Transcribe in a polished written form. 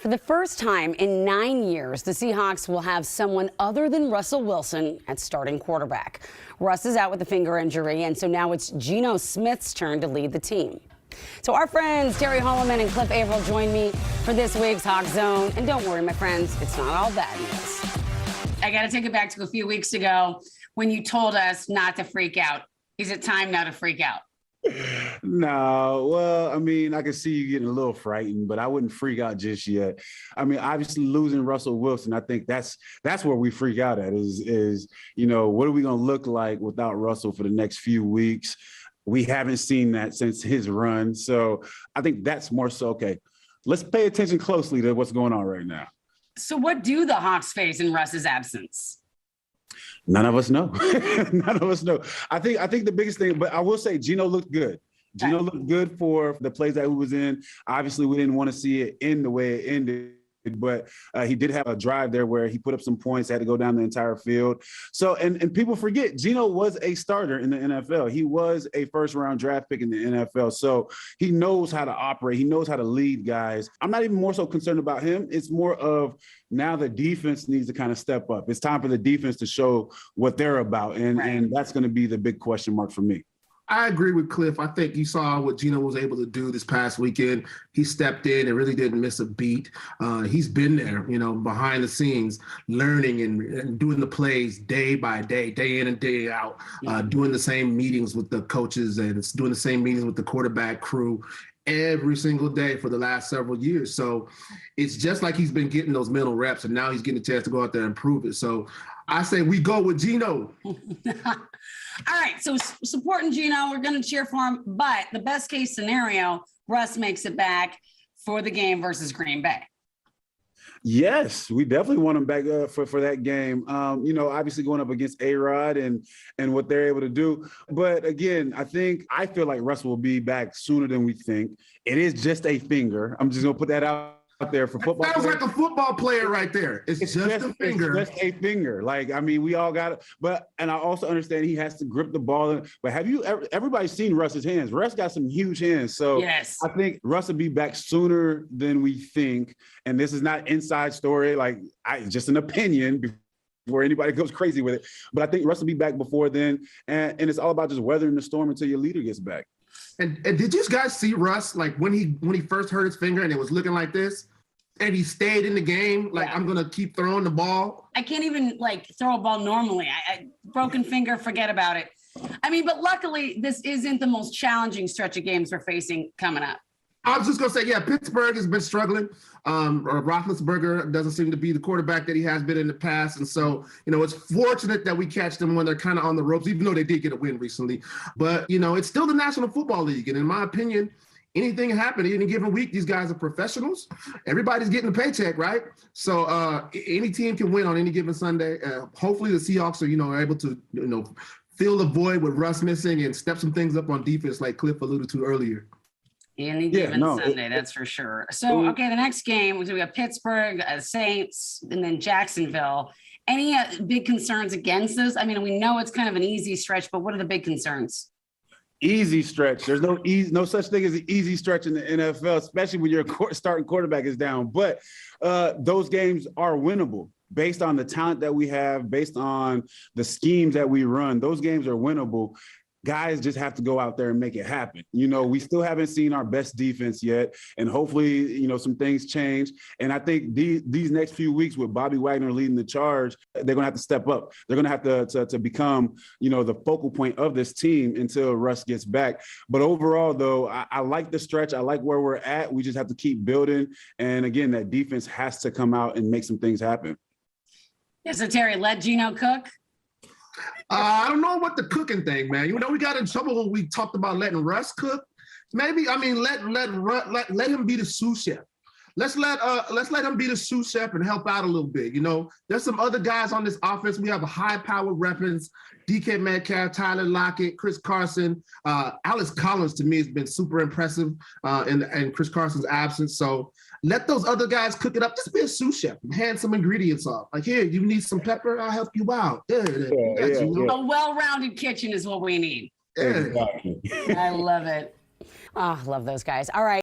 For the first time in 9 years, the Seahawks will have someone other than Russell Wilson at starting quarterback. Russ is out with a finger injury, and so now it's Geno Smith's turn to lead the team. So our friends Terry Hollimon and Cliff Avril join me for this week's Hawk Zone. And don't worry, my friends, it's not all bad news. I got to take it back to a few weeks ago when you told us not to freak out. Is it time now to freak out? No, well, I mean, I can see you getting a little frightened, but I wouldn't freak out just yet. I mean, obviously losing Russell Wilson, I think that's where we freak out at is what are we going to look like without Russell for the next few weeks? We haven't seen that since his run. So I think that's more so, okay, let's pay attention closely to what's going on right now. So what do the Hawks face in Russ's absence? None of us know. None of us know. I think the biggest thing, but I will say Geno looked good. Geno looked good for the plays that he was in. Obviously, we didn't want to see it end the way it ended, but he did have a drive there where he put up some points, had to go down the entire field. So, and people forget, Geno was a starter in the NFL. He was a first-round draft pick in the NFL. So he knows how to operate. He knows how to lead guys. I'm not even more so concerned about him. It's more of now the defense needs to kind of step up. It's time for the defense to show what they're about, and that's going to be the big question mark for me. I agree with Cliff. I think you saw what Geno was able to do this past weekend. He stepped in and really didn't miss a beat. He's been there, behind the scenes, learning and doing the plays day by day, day in and day out, doing the same meetings with the coaches and doing the same meetings with the quarterback crew every single day for the last several years. So it's just like he's been getting those mental reps, and now he's getting a chance to go out there and prove it. So I say we go with Geno. All right, so supporting Geno, we're going to cheer for him. But the best case scenario, Russ makes it back for the game versus Green Bay. Yes, we definitely want him back for that game. Obviously going up against A-Rod and what they're able to do. But again, I feel like Russ will be back sooner than we think. It is just a finger. I'm just going to put that out there for football. Sounds like a football player right there. It's just a finger. It's just a finger. We all got it. And I also understand he has to grip the ball. But have you everybody's seen Russ's hands? Russ got some huge hands. So yes. I think Russ will be back sooner than we think. And this is not inside story. Just an opinion before anybody goes crazy with it. But I think Russ will be back before then. And it's all about just weathering the storm until your leader gets back. And did you guys see Russ when he first hurt his finger and it was looking like this, and he stayed in the game? I'm gonna keep throwing the ball. I can't even throw a ball normally. I broken finger, forget about it. I mean, but luckily this isn't the most challenging stretch of games we're facing coming up. I was just gonna say, Pittsburgh has been struggling. Roethlisberger doesn't seem to be the quarterback that he has been in the past, and so it's fortunate that we catch them when they're kind of on the ropes, even though they did get a win recently. But it's still the National Football League, and in my opinion, anything can happen any given week. These guys are professionals. Everybody's getting a paycheck, right? So any team can win on any given Sunday. Hopefully, the Seahawks are able to fill the void with Russ missing and step some things up on defense, like Cliff alluded to earlier. Any given Sunday, that's for sure. So, okay, the next game, we got Pittsburgh, Saints, and then Jacksonville. Any big concerns against those? I mean, we know it's kind of an easy stretch, but what are the big concerns? Easy stretch. There's no such thing as an easy stretch in the NFL, especially when your starting quarterback is down. But those games are winnable. Based on the talent that we have, based on the schemes that we run, those games are winnable. Guys just have to go out there and make it happen. We still haven't seen our best defense yet, and hopefully, some things change. And I think these next few weeks with Bobby Wagner leading the charge, they're going to have to step up. They're going to have to become, the focal point of this team until Russ gets back. But overall, though, I like the stretch. I like where we're at. We just have to keep building. And again, that defense has to come out and make some things happen. Yeah, so Terry, let Geno cook? I don't know what the cooking thing, man. We got in trouble when we talked about letting Russ cook. Maybe, let him be the sous chef. Let's let him be the sous chef and help out a little bit. There's some other guys on this offense. We have a high-powered weapons: DK Metcalf, Tyler Lockett, Chris Carson. Alex Collins to me has been super impressive in Chris Carson's absence. So let those other guys cook it up. Just be a sous chef and hand some ingredients off. Here, you need some pepper? I'll help you out. A well-rounded kitchen is what we need. Yeah. Exactly. I love it. Oh, love those guys. All right.